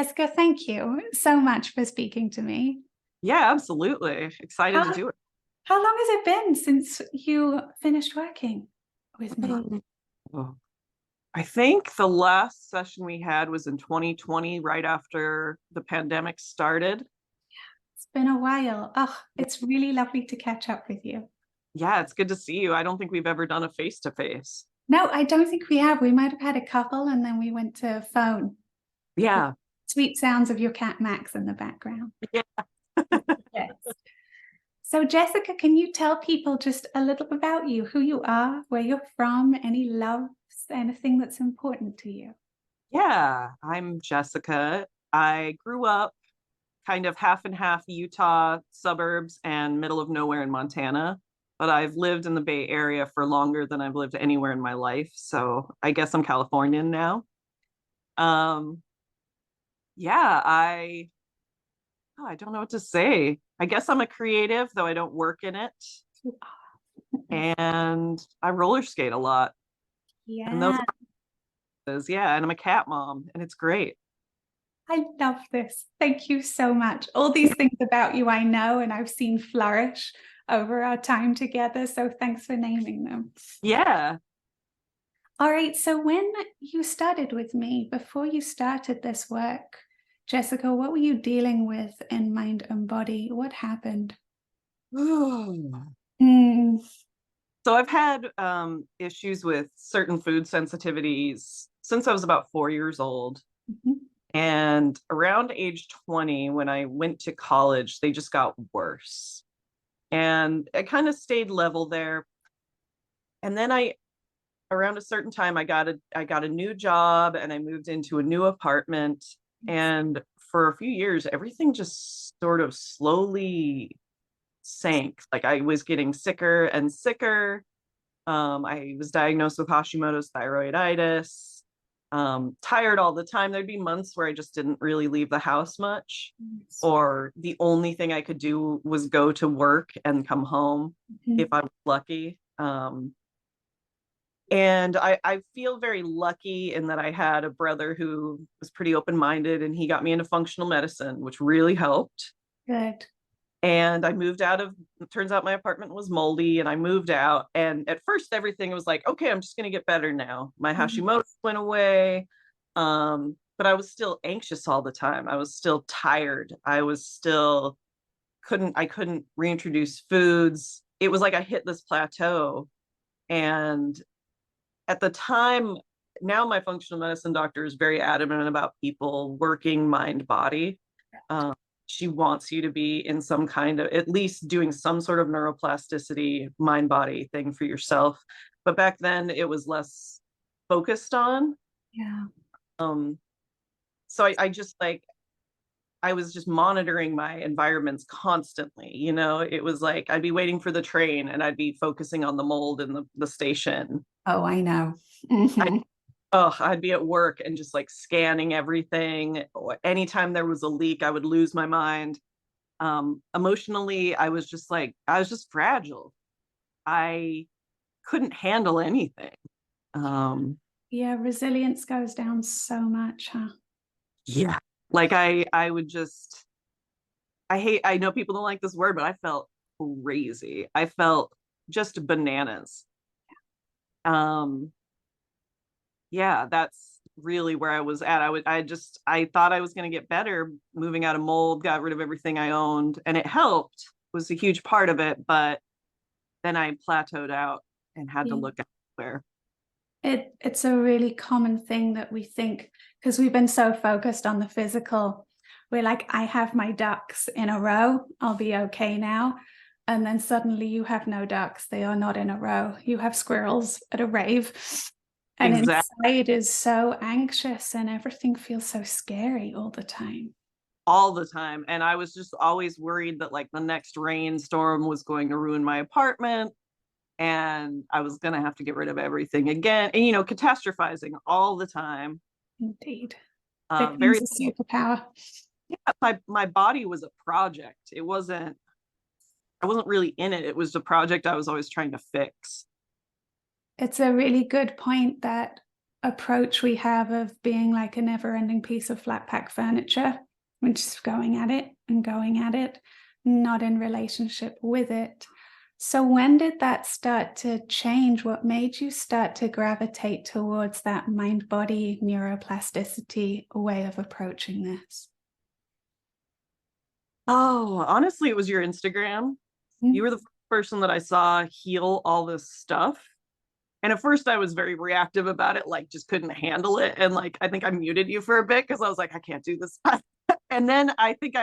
Jessica, thank you so much for speaking to me. Yeah, absolutely. Excited to How, do it. how long has it been since you finished working with me? Oh, I think the last session we had was in 2020, right after the pandemic started. It's been a while. Oh, it's really lovely to catch up with you. Yeah, it's good to see you. I don't think we've ever done a face to face. No, I don't think we have. We might have had a couple and then we went to phone. Yeah. Sweet sounds of your cat Max in the background. Yeah. Yes. So, Jessica, can you tell people just a little about you, who you are, where you're from, any loves, anything that's important to you? Yeah, I'm Jessica. I grew up kind of half and half Utah suburbs and middle of nowhere in Montana, but I've lived in the Bay Area for longer than I've lived anywhere in my life. So I guess I'm Californian now. Um, yeah, I don't know what to say. I guess I'm a creative, though I don't work in it. And I roller skate a lot. And those Yeah. are yeah, and I'm a cat mom, and it's great. I love this. Thank you so much. All these things about you I know and I've seen flourish over our time together. So thanks for naming them. Yeah. All right. So when you started with me, before you started this work, Jessica, what were you dealing with in mind and body? What happened? Mm, So I've had issues with certain food sensitivities since I was about 4 years old. mhm. And around age 20, when I went to college, they just got worse. And I kind of stayed level there. And then around a certain time, I got a new job and I moved into a new apartment. And for a few years, everything just sort of slowly sank. Like I was getting sicker and sicker. I was diagnosed with Hashimoto's thyroiditis. Tired all the time. There'd be months where I just didn't really leave the house much, or the only thing I could do was go to work and come home if Mhm. I was lucky. And I feel very lucky in that I had a brother who was pretty open-minded and he got me into functional medicine, which really helped. Good. And I moved out of, it turns out my apartment was moldy and I moved out. And at first everything was like, okay, I'm just going to get better now. My Mhm. Hashimoto went away. But I was still anxious all the time. I was still tired. I was still I couldn't reintroduce foods. It was like I hit this plateau. And at the time, now my functional medicine doctor is very adamant about people working mind body. Um, she wants you to be in some kind of, at least doing some sort of neuroplasticity mind body thing for yourself. But back then it was less focused on. Yeah. Um, so I just like, I was just monitoring my environments constantly. It was like I'd be waiting for the train and I'd be focusing on the mold in the station. Oh, I know. I Mhm. Oh, I'd be at work and just like scanning everything. Anytime there was a leak, I would lose my mind. Emotionally, I was just fragile. I couldn't handle anything. Um, Yeah, resilience goes down so much, huh? yeah, like I would just, I know people don't like this word, but I felt crazy. I felt just bananas. Um, yeah, that's really where I was at. I thought I was going to get better moving out of mold, got rid of everything I owned, and it helped, was a huge part of it. But then I plateaued out and had to Yeah. look elsewhere. It's a really common thing that we think because we've been so focused on the physical. We're like, I have my ducks in a row. I'll be okay now. And then suddenly you have no ducks. They are not in a row. You have squirrels at a rave. And Exactly. inside is so anxious and everything feels so scary all the time. All the time. And I was just always worried that like the next rainstorm was going to ruin my apartment and I was going to have to get rid of everything again. And, catastrophizing all the time. Indeed. Very Victim's a superpower. Yeah, my body was a project. I wasn't really in it. It was a project I was always trying to fix. It's a really good point that approach we have of being like a never-ending piece of flat pack furniture, which is going at it and going at it, not in relationship with it. So when did that start to change? What made you start to gravitate towards that mind-body neuroplasticity way of approaching this? Oh, honestly, it was your Instagram. You were the first person that I saw heal all this stuff. And at first I was very reactive about it, like just couldn't handle it. And like, I think I muted you for a bit because I was like, I can't do this. And then I think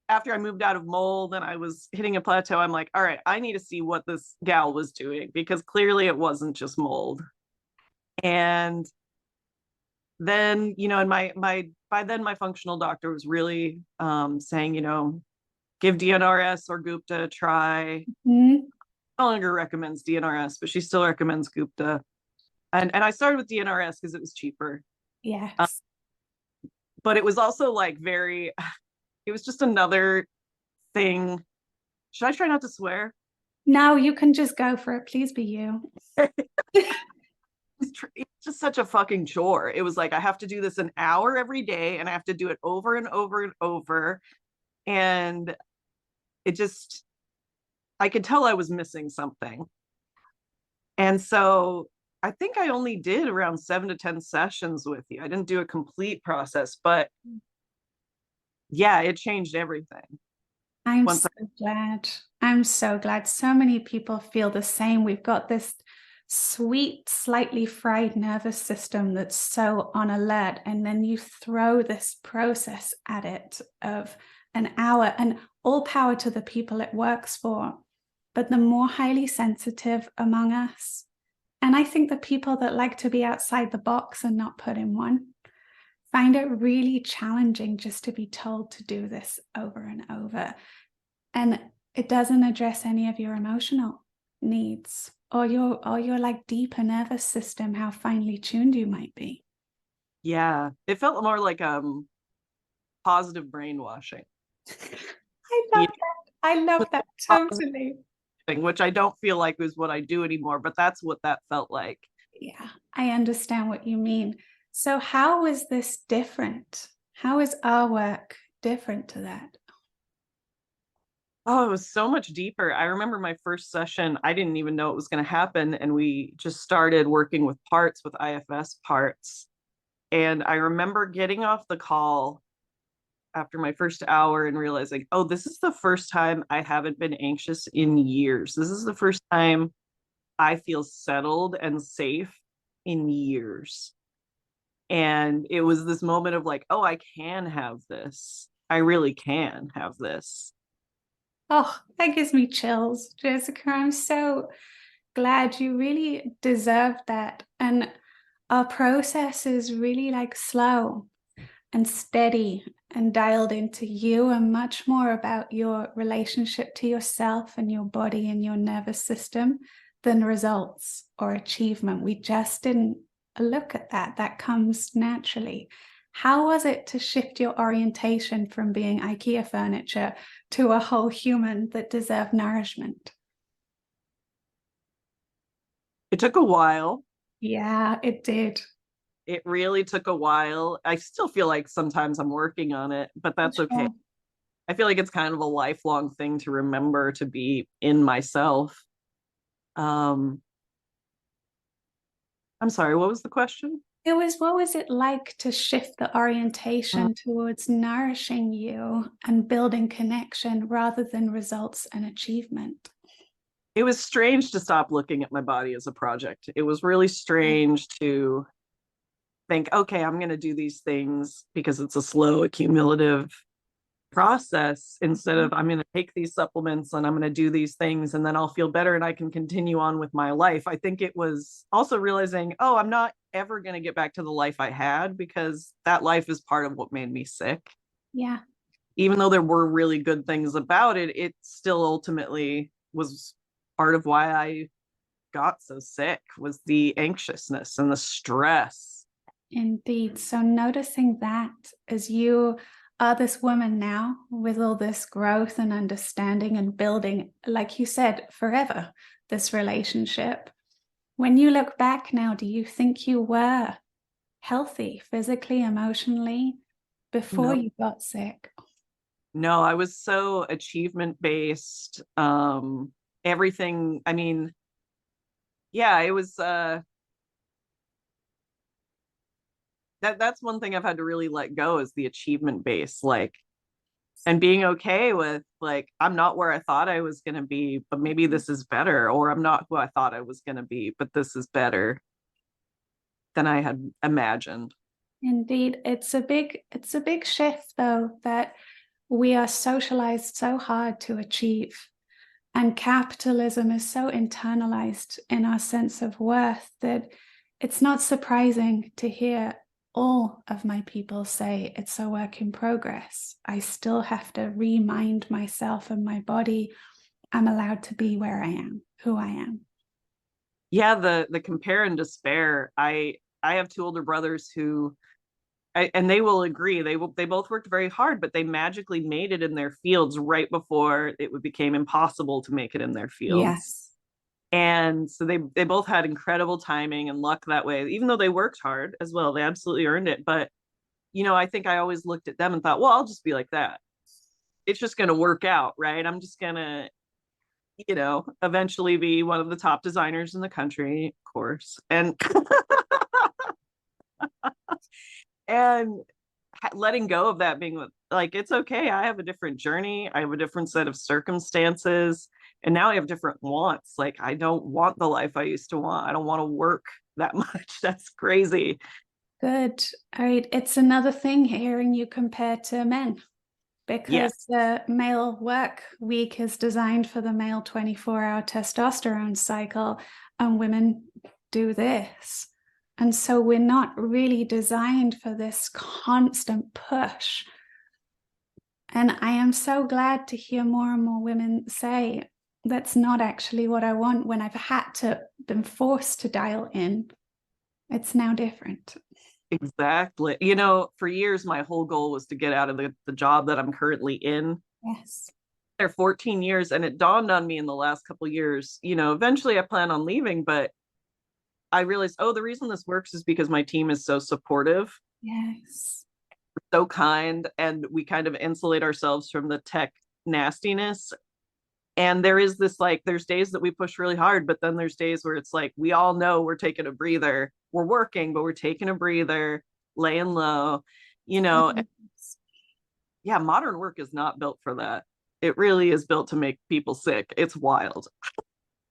after I moved out of mold and I was hitting a plateau, I'm like, all right, I need to see what this gal was doing because clearly it wasn't just mold. And then, and by then my functional doctor was really saying, give DNRS or Gupta a try. Mm-hmm. No longer recommends DNRS, but she still recommends Gupta. And I started with DNRS because it was cheaper. Yes. But it was also like it was just another thing. Should I try not to swear? No, you can just go for it. Please be you. It's just such a fucking chore. It was like, I have to do this an hour every day and I have to do it over and over and over. And I could tell I was missing something. And so I think I only did around 7 to 10 sessions with you. I didn't do a complete process, but yeah, it changed everything. I'm so glad. I'm so glad. So many people feel the same. We've got this sweet, slightly fried nervous system that's so on alert. And then you throw this process at it of an hour, and all power to the people it works for. But the more highly sensitive among us, and I think the people that like to be outside the box and not put in one, find it really challenging just to be told to do this over and over. And it doesn't address any of your emotional needs or your like deeper nervous system, how finely tuned you might be. Yeah, it felt more like positive brainwashing. I love that totally. Which I don't feel like is what I do anymore, but that's what that felt like. Yeah, I understand what you mean. So how is this different? How is our work different to that? Oh, it was so much deeper. I remember my first session, I didn't even know it was going to happen. And we just started working with parts, with IFS parts. And I remember getting off the call after my first hour and realizing, oh, this is the first time I haven't been anxious in years. This is the first time I feel settled and safe in years. And it was this moment of like, oh, I can have this. I really can have this. Oh, that gives me chills, Jessica. I'm so glad. You really deserve that. And our process is really like slow and steady and dialed into you, and much more about your relationship to yourself and your body and your nervous system than results or achievement. We just didn't look at that. That comes naturally. How was it to shift your orientation from being IKEA furniture to a whole human that deserved nourishment? It took a while. Yeah, it did. It really took a while. I still feel like sometimes I'm working on it, but that's okay. I feel like it's kind of a lifelong thing to remember to be in myself. I'm sorry, what was the question? It was, what was it like to shift the orientation towards nourishing you and building connection rather than results and achievement? It was strange to stop looking at my body as a project. It was really strange to think, okay, I'm going to do these things because it's a slow accumulative process instead of I'm going to take these supplements and I'm going to do these things and then I'll feel better and I can continue on with my life. I think it was also realizing, oh, I'm not ever going to get back to the life I had because that life is part of what made me sick. Yeah. Even though there were really good things about it, it still ultimately was part of why I got so sick, was the anxiousness and the stress. Indeed. So noticing that as you are this woman now with all this growth and understanding and building, like you said, forever, this relationship. When you look back now, do you think you were healthy physically, emotionally before No, you got sick? no, I was so achievement based. Everything, I mean, yeah, it was that's one thing I've had to really let go is the achievement base, like, and being okay with like I'm not where I thought I was going to be, but maybe this is better, or I'm not who I thought I was going to be, but this is better than I had imagined. Indeed, it's a big shift though that we are socialized so hard to achieve. And capitalism is so internalized in our sense of worth that it's not surprising to hear all of my people say it's a work in progress. I still have to remind myself and my body I'm allowed to be where I am, who I am. Yeah, the compare and despair. I have two older brothers who and they will agree. They both worked very hard, but they magically made it in their fields right before became impossible to make it in their fields. Yes. And so they both had incredible timing and luck that way, even though they worked hard as well. They absolutely earned it. But I think I always looked at them and thought, well, I'll just be like that. It's just going to work out, right? I'm just going to, eventually be one of the top designers in the country, of course. And letting go of that, being like, it's okay. I have a different journey. I have a different set of circumstances. And now I have different wants. Like, I don't want the life I used to want. I don't want to work that much. That's crazy. Good. All right. It's another thing hearing you compare to men because Yes, the male work week is designed for the male 24-hour testosterone cycle, and women do this. And so we're not really designed for this constant push. And I am so glad to hear more and more women say, that's not actually what I want when I've had to, been forced to dial in. It's now different. exactly. For years, my whole goal was to get out of the job that I'm currently in. Yes. There 14 years, and it dawned on me in the last couple of years, eventually I plan on leaving, but I realized, oh, the reason this works is because my team is so supportive, Yes. so kind, and we kind of insulate ourselves from the tech nastiness. And there is this, like, there's days that we push really hard, but then there's days where it's like we all know we're taking a breather. We're working, but we're taking a breather, laying low. you know yeah, modern work is not built for that. It really is built to make people sick. It's wild.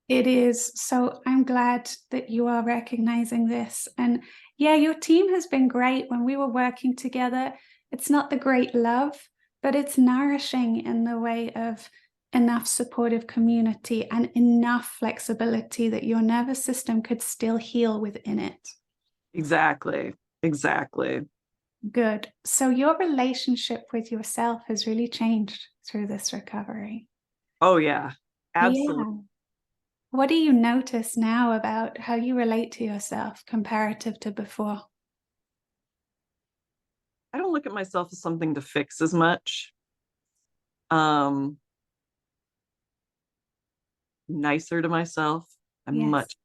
It is. So I'm glad that you are recognizing this. And yeah, your team has been great when we were working together. It's not the great love, but it's nourishing in the way of enough supportive community and enough flexibility that your nervous system could still heal within it. Exactly. Good. So your relationship with yourself has really changed through this recovery. Oh yeah, absolutely. Yeah. What do you notice now about how you relate to yourself comparative to before? I don't look at myself as something to fix as much. um Nicer to myself. I'm Yes. much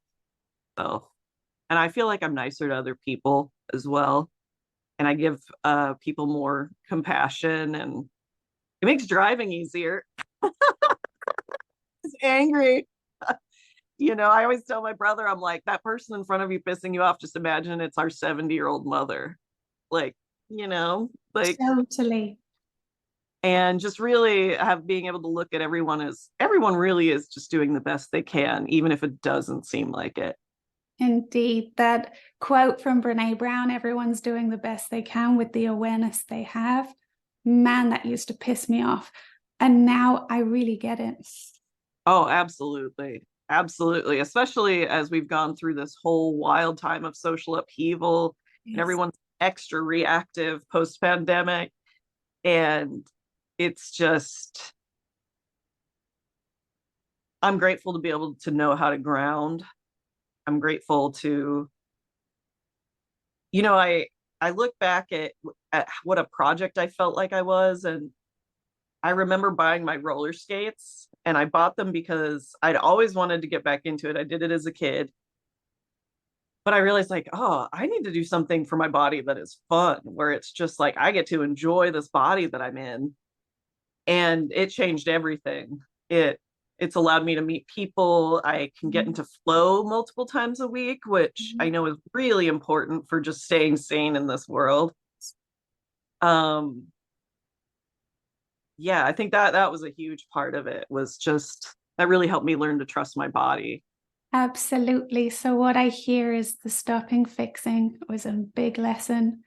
self, and I feel like I'm nicer to other people as well, and I give people more compassion, and it makes driving easier. It's angry. I always tell my brother, I'm like, that person in front of you pissing you off, just imagine it's our 70-year-old mother. Like, like, Totally. and just really have being able to look at everyone as everyone really is just doing the best they can, even if it doesn't seem like it. Indeed. That quote from Brene Brown, everyone's doing the best they can with the awareness they have. Man, that used to piss me off. And now I really get it. Oh, absolutely. Absolutely. Especially as we've gone through this whole wild time of social upheaval and Yes. everyone's extra reactive post pandemic. And it's just, I'm grateful to be able to know how to ground. I'm grateful to, I look back at what a project I felt like I was. And I remember buying my roller skates, and I bought them because I'd always wanted to get back into it. I did it as a kid. But I realized like, oh, I need to do something for my body that is fun, where it's just like I get to enjoy this body that I'm in. And it changed everything. It's allowed me to meet people. I can get into flow multiple times a week, which I know is really important for just staying sane in this world. Um, yeah, I think that was a huge part of it, was just that really helped me learn to trust my body. Absolutely. So what I hear is the stopping fixing was a big lesson.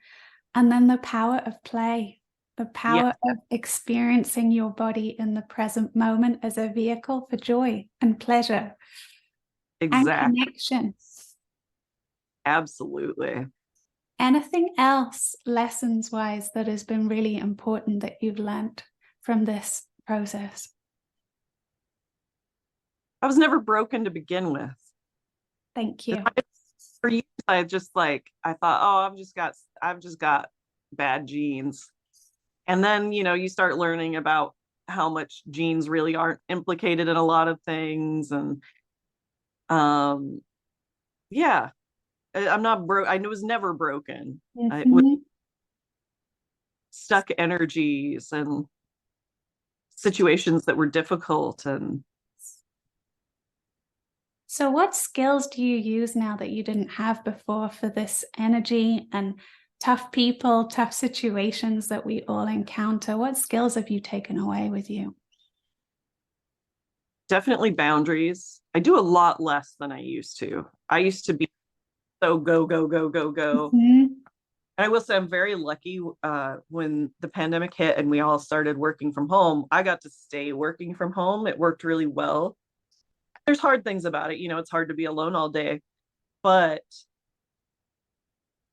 And then the power of play, the Yeah, power of experiencing your body in the present moment as a vehicle for joy and pleasure and exactly. connection. Absolutely. Anything else, lessons wise, that has been really important that you've learned from this process? I was never broken to begin with. Thank you. For years, I just like I thought, oh, I've just got bad genes. And then, you start learning about how much genes really aren't implicated in a lot of things. And yeah, I'm not broke. I was never broken. I was Mhm. stuck energies and situations that were difficult. And So, what skills do you use now that you didn't have before for this energy and tough people, tough situations that we all encounter? What skills have you taken away with you? definitely boundaries. I do a lot less than I used to. I used to be so go, go, go, go, go. Mhm. And I will say I'm very lucky when the pandemic hit and we all started working from home. I got to stay working from home. It worked really well. There's hard things about it. It's hard to be alone all day. But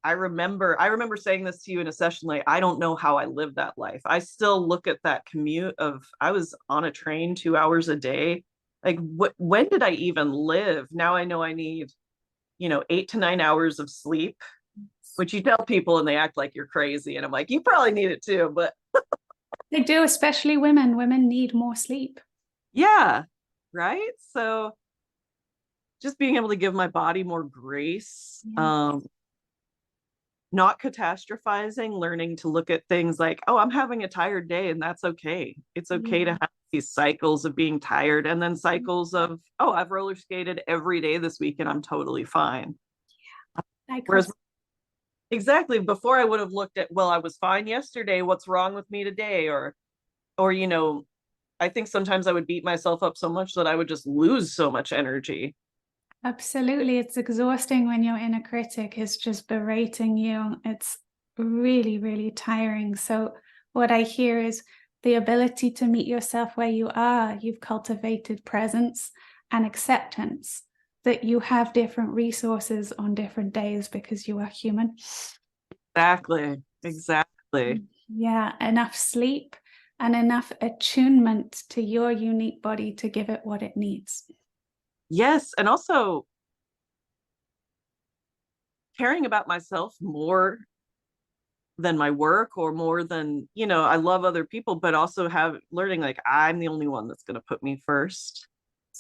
I remember saying this to you in a session, like, I don't know how I lived that life. I still look at that commute of I was on a train 2 hours a day. Like, when did I even live? Now I know I need, 8 to 9 hours of sleep, which you tell people and they act like you're crazy. And I'm like, you probably need it too. But They do, especially women. Women need more sleep. yeah, right. So just being able to give my body more grace, Yeah. not catastrophizing, learning to look at things like, oh, I'm having a tired day and that's okay. It's okay to Yeah. have these cycles of being tired and then cycles of, oh, I've roller skated every day this week and I'm totally fine. Whereas Cycles. exactly before I would have looked at, well, I was fine yesterday. What's wrong with me today? Or, I think sometimes I would beat myself up so much that I would just lose so much energy. Absolutely. It's exhausting when your inner critic is just berating you. It's really, really tiring. So, what I hear is the ability to meet yourself where you are. You've cultivated presence and acceptance that you have different resources on different days because you are human. Exactly. Exactly. Yeah, enough sleep and enough attunement to your unique body to give it what it needs. Yes. And also caring about myself more than my work or more than, I love other people, but also have learning like I'm the only one that's going to put me first.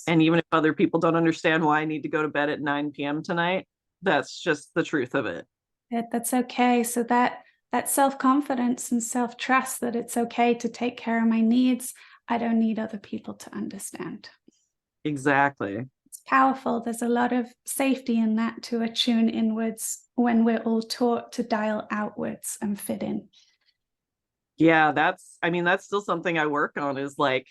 And even if other people don't understand why I need to go to bed at 9 p.m. tonight, that's just the truth of it. That's okay. So that self-confidence and self-trust that it's okay to take care of my needs. I don't need other people to understand. Exactly. It's powerful. There's a lot of safety in that to attune inwards when we're all taught to dial outwards and fit in. Yeah, that's still something I work on, is like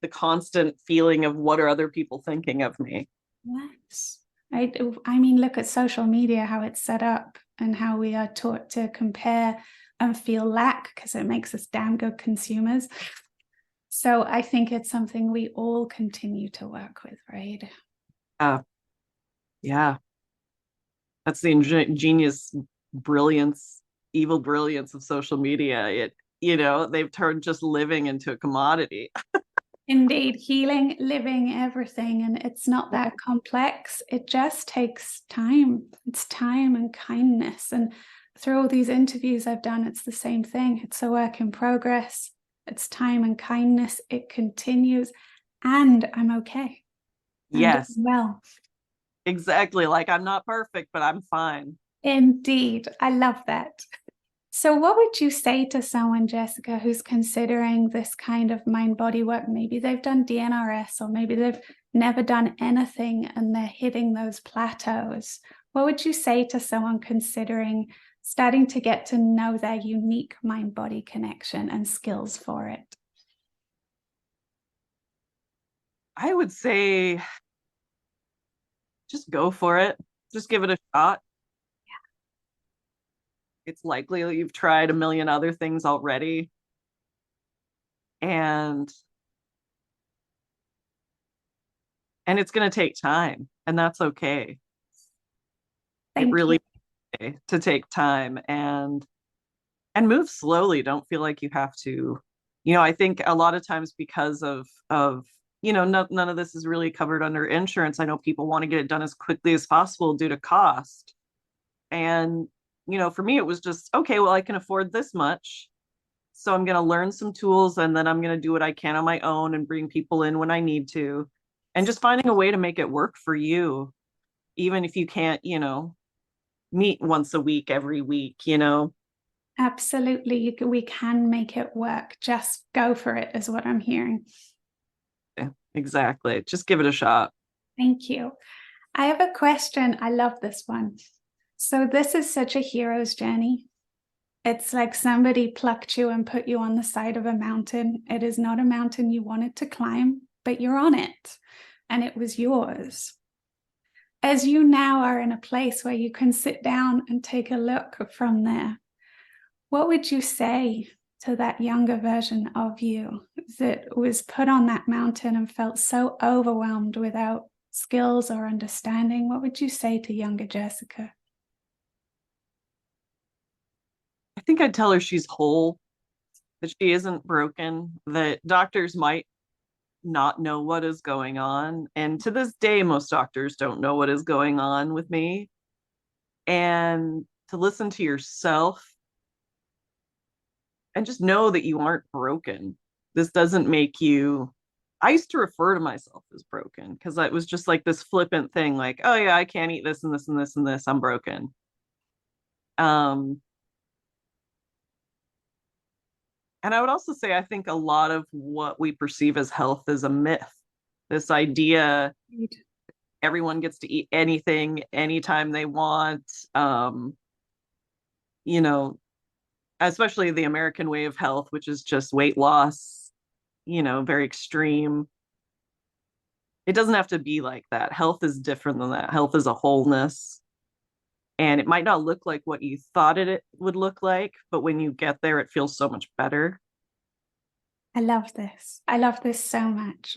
the constant feeling of what are other people thinking of me. Yes. I mean, look at social media, how it's set up and how we are taught to compare and feel lack because it makes us damn good consumers. So I think it's something we all continue to work with, right? Uh, yeah, that's the ingenious brilliance, evil brilliance of social media. They've turned just living into a commodity. Indeed, healing, living, everything. And it's not that complex. It just takes time. It's time and kindness. And through all these interviews I've done, it's the same thing. It's a work in progress. It's time and kindness. It continues. And I'm okay. I'm doing Yes, well. exactly. Like I'm not perfect, but I'm fine. Indeed. I love that. So, what would you say to someone, Jessica, who's considering this kind of mind body work? Maybe they've done DNRS, or maybe they've never done anything and they're hitting those plateaus. What would you say to someone considering starting to get to know their unique mind body connection and skills for it? I would say just go for it. Just give it a shot. It's likely that you've tried a million other things already. And it's going to take time, and that's okay. It Thank you. really okay to take time and move slowly. Don't feel like you have to. I think a lot of times because of none of this is really covered under insurance. I know people want to get it done as quickly as possible due to cost. And for me it was just okay, well, I can afford this much. So I'm going to learn some tools, and then I'm going to do what I can on my own and bring people in when I need to. And just finding a way to make it work for you, even if you can't, meet once a week, every week. Absolutely. We can make it work. Just go for it, is what I'm hearing. Yeah, exactly. Just give it a shot. Thank you. I have a question. I love this one. So, this is such a hero's journey. It's like somebody plucked you and put you on the side of a mountain. It is not a mountain you wanted to climb, but you're on it, and it was yours. As you now are in a place where you can sit down and take a look from there, what would you say to that younger version of you that was put on that mountain and felt so overwhelmed without skills or understanding? What would you say to younger Jessica? I think I'd tell her she's whole, that she isn't broken, that doctors might not know what is going on. And to this day, most doctors don't know what is going on with me. And to listen to yourself and just know that you aren't broken. This doesn't make you. I used to refer to myself as broken because it was just like this flippant thing, like, oh yeah, I can't eat this and this and this and this. I'm broken. Um, and I would also say I think a lot of what we perceive as health is a myth. This idea everyone gets to eat anything anytime they want. Um, you know, Especially the American way of health, which is just weight loss, very extreme. It doesn't have to be like that. Health is different than that. Health is a wholeness. And it might not look like what you thought it would look like, but when you get there, it feels so much better. I love this. I love this so much.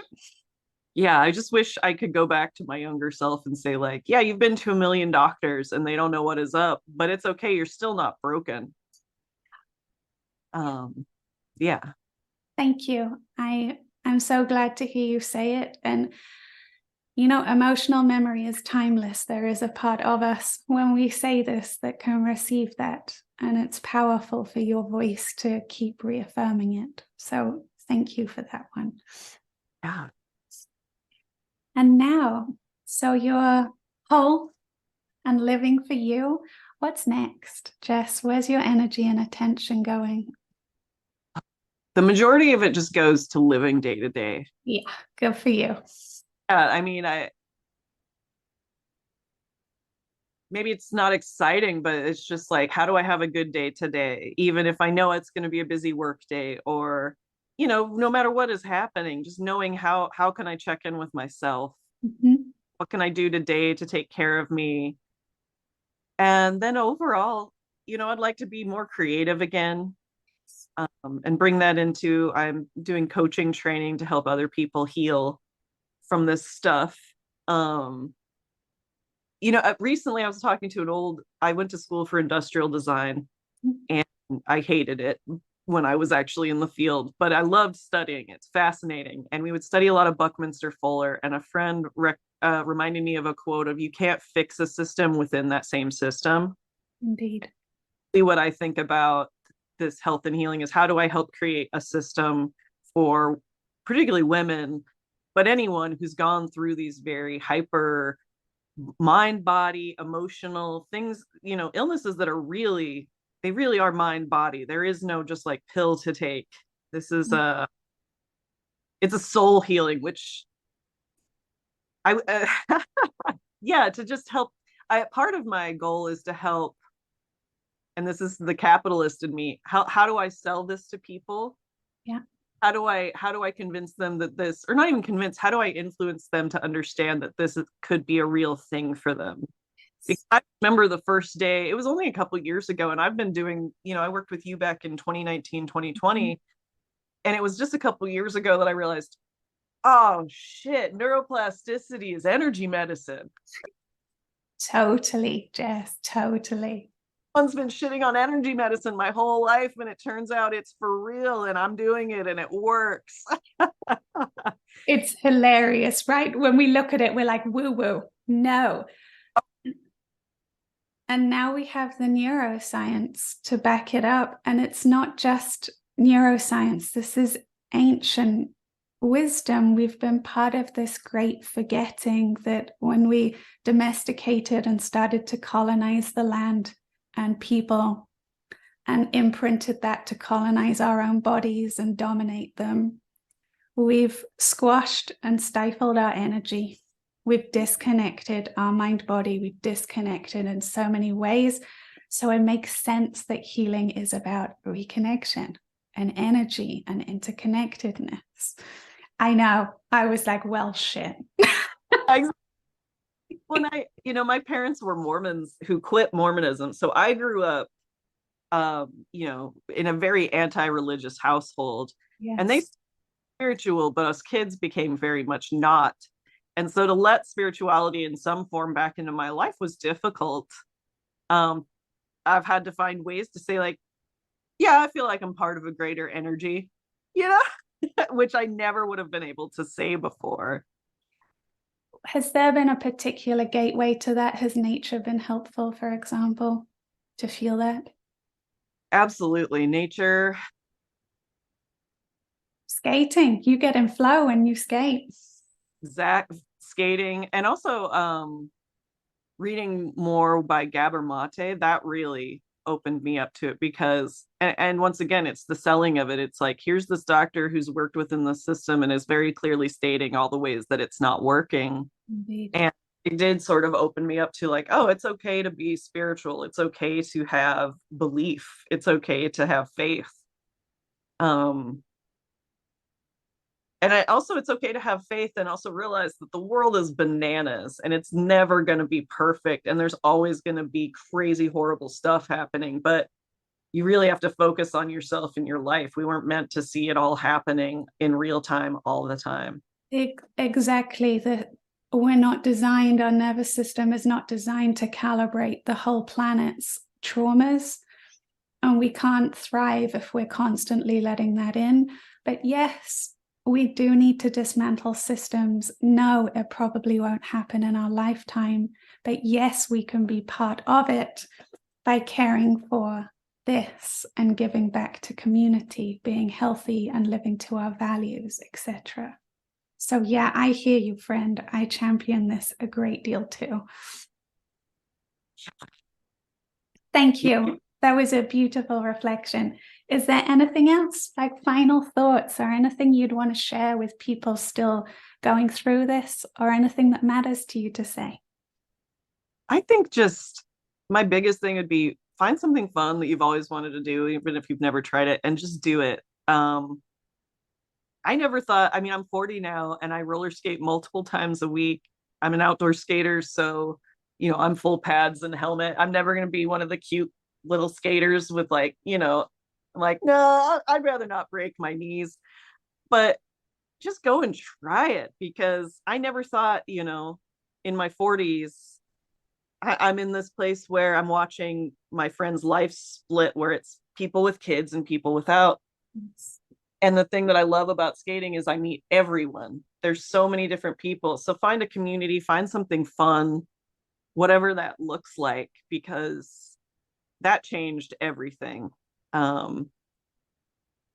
Yeah, I just wish I could go back to my younger self and say, like, yeah, you've been to a million doctors and they don't know what is up, but it's okay. You're still not broken. Um, yeah. Thank you. I'm so glad to hear you say it. And emotional memory is timeless. There is a part of us when we say this that can receive that. And it's powerful for your voice to keep reaffirming it. So thank you for that one. Yeah. And now, so you're whole and living for you. What's next, Jess? Where's your energy and attention going? The majority of it just goes to living day to day. Yeah, good for you. I mean, I maybe it's not exciting, but it's just like, how do I have a good day today? Even if I know it's going to be a busy work day, or, no matter what is happening, just knowing how can I check in with myself? Mm-hmm. What can I do today to take care of me? And then overall, I'd like to be more creative again, and bring that into, I'm doing coaching training to help other people heal from this stuff. Um, Recently I was talking to I went to school for industrial design, and I hated it when I was actually in the field, but I loved studying. It's fascinating. And we would study a lot of Buckminster Fuller, and a friend reminded me of a quote of, you can't fix a system within that same system. Indeed. What I think about this health and healing is, how do I help create a system for particularly women, but anyone who's gone through these very hyper mind, body, emotional things, illnesses that are really, they really are mind body. There is no just like pill to take. This is it's a soul healing, which I, yeah, to just help. Part of my goal is to help, and this is the capitalist in me. How do I sell this to people? Yeah. How do I convince them that this, or not even convince, how do I influence them to understand that could be a real thing for them? Because I remember the first day, it was only a couple of years ago, and I've been doing, I worked with you back in 2019, 2020, and it was just a couple of years ago that I realized, oh shit, neuroplasticity is energy medicine. Totally, Jess, totally. One's been shitting on energy medicine my whole life, and it turns out it's for real, and I'm doing it, and it works. It's hilarious, right? When we look at it, we're like, woo woo. No. And now we have the neuroscience to back it up. And it's not just neuroscience, this is ancient wisdom. We've been part of this great forgetting that when we domesticated and started to colonize the land and people and imprinted that to colonize our own bodies and dominate them, we've squashed and stifled our energy. We've disconnected our mind body. We've disconnected in so many ways. So it makes sense that healing is about reconnection and energy and interconnectedness. I know. I was like, well, shit. When my parents were Mormons who quit Mormonism. So I grew up, in a very anti-religious household. Yes. And they spiritual, but us kids became very much not. And so to let spirituality in some form back into my life was difficult. I've had to find ways to say, like, yeah, I feel like I'm part of a greater energy, which I never would have been able to say before. Has there been a particular gateway to that? Has nature been helpful, for example, to feel that? Absolutely. Nature. Skating. You get in flow when you skate. Skating, and also reading more by Gabor Mate, that really opened me up to it, because and once again, it's the selling of it. It's like, here's this doctor who's worked within the system and is very clearly stating all the ways that it's not working. Indeed. And it did sort of open me up to, like, oh, it's okay to be spiritual, it's okay to have belief, it's okay to have faith. And it's okay to have faith and also realize that the world is bananas and it's never going to be perfect. And there's always going to be crazy, horrible stuff happening. But you really have to focus on yourself and your life. We weren't meant to see it all happening in real time all the time. Exactly. We're not designed, our nervous system is not designed to calibrate the whole planet's traumas. And we can't thrive if we're constantly letting that in. But yes, we do need to dismantle systems. No, it probably won't happen in our lifetime. But yes, we can be part of it by caring for this and giving back to community, being healthy and living to our values, etc. So yeah, I hear you, friend. I champion this a great deal too. Thank you. That was a beautiful reflection. Is there anything else, like final thoughts or anything you'd want to share with people still going through this, or anything that matters to you to say? I think just my biggest thing would be, find something fun that you've always wanted to do, even if you've never tried it, and just do it. I never thought, I'm 40 now and I roller skate multiple times a week. I'm an outdoor skater, so, I'm full pads and helmet. I'm never going to be one of the cute little skaters with, like, I'm like, no, I'd rather not break my knees. But just go and try it, because I never thought, in my 40s, I'm in this place where I'm watching my friend's life split, where it's people with kids and people without. And the thing that I love about skating is I meet everyone. There's so many different people. So find a community, find something fun, whatever that looks like, because that changed everything.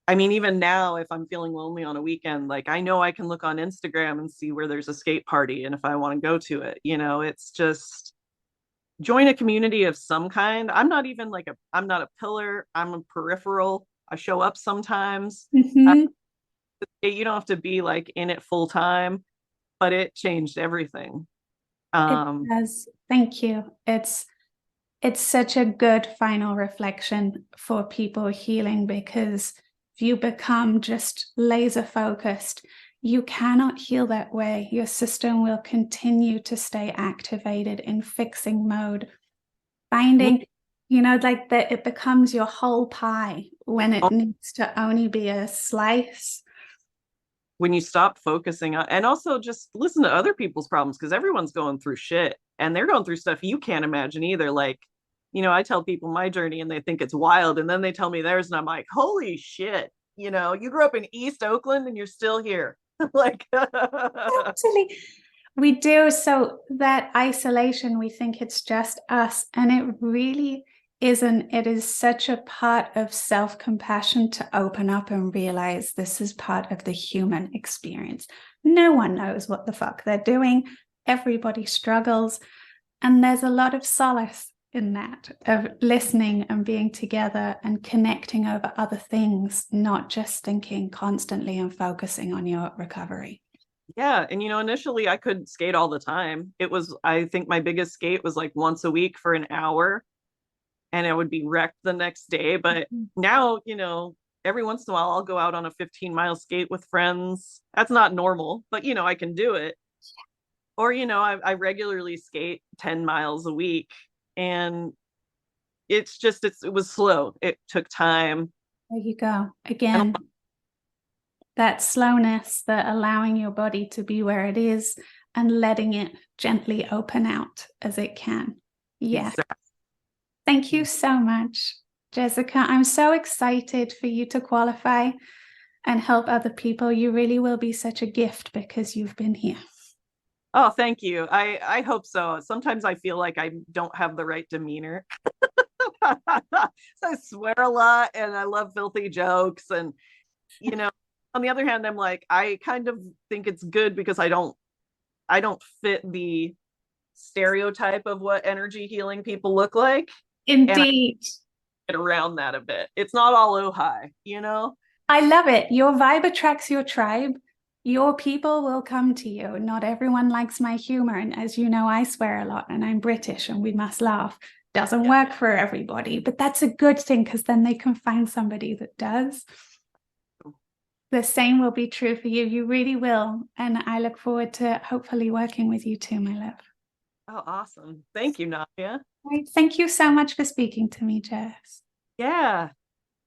I mean, even now, if I'm feeling lonely on a weekend, like I know I can look on Instagram and see where there's a skate party. And if I want to go to it, it's just join a community of some kind. I'm not even like I'm not a pillar, I'm a peripheral. I show up sometimes. Mhm. You don't have to be like in it full time, but it changed everything. It Um, does. Thank you. It's such a good final reflection for people healing, because if you become just laser focused, you cannot heal that way. Your system will continue to stay activated in fixing mode, finding, like that it becomes your whole pie when it needs to only be a slice. when you stop focusing on, and also just listen to other people's problems, because everyone's going through shit and they're going through stuff you can't imagine either. Like, I tell people my journey and they think it's wild, and then they tell me theirs and I'm like, holy shit, you grew up in East Oakland and you're still here. Like Absolutely. We do. So that isolation, we think it's just us, and it really isn't. It is such a part of self-compassion to open up and realize this is part of the human experience. No one knows what the fuck they're doing. Everybody struggles. And there's a lot of solace in that, of listening and being together and connecting over other things, not just thinking constantly and focusing on your recovery. yeah, and initially I couldn't skate all the time. I think my biggest skate was like once a week for an hour, and I would be wrecked the next day. But now, every once in a while I'll go out on a 15-mile skate with friends. That's not normal, but I can do it. Or, I regularly skate 10 miles a week, and it was slow. It took time. There you go. And Again, that slowness, the allowing your body to be where it is and letting it gently open out as it can. Yeah. exactly. Thank you so much, Jessica. I'm so excited for you to qualify and help other people. You really will be such a gift because you've been here. Oh, thank you. I hope so. Sometimes I feel like I don't have the right demeanor. I swear a lot and I love filthy jokes. And, on the other hand, I'm like, I kind of think it's good because I don't fit the stereotype of what energy healing people look like. And I Indeed. get around that a bit. It's not all oh hi. I love it. Your vibe attracts your tribe. Your people will come to you. Not everyone likes my humor. And as you know, I swear a lot and I'm British and we must laugh. Doesn't work for everybody, but that's a good thing because then they can find somebody that does. The same will be true for you. You really will. And I look forward to hopefully working with you too, my love. Oh, awesome. Thank you, Nadia. Right. Thank you so much for speaking to me, Jess. Yeah.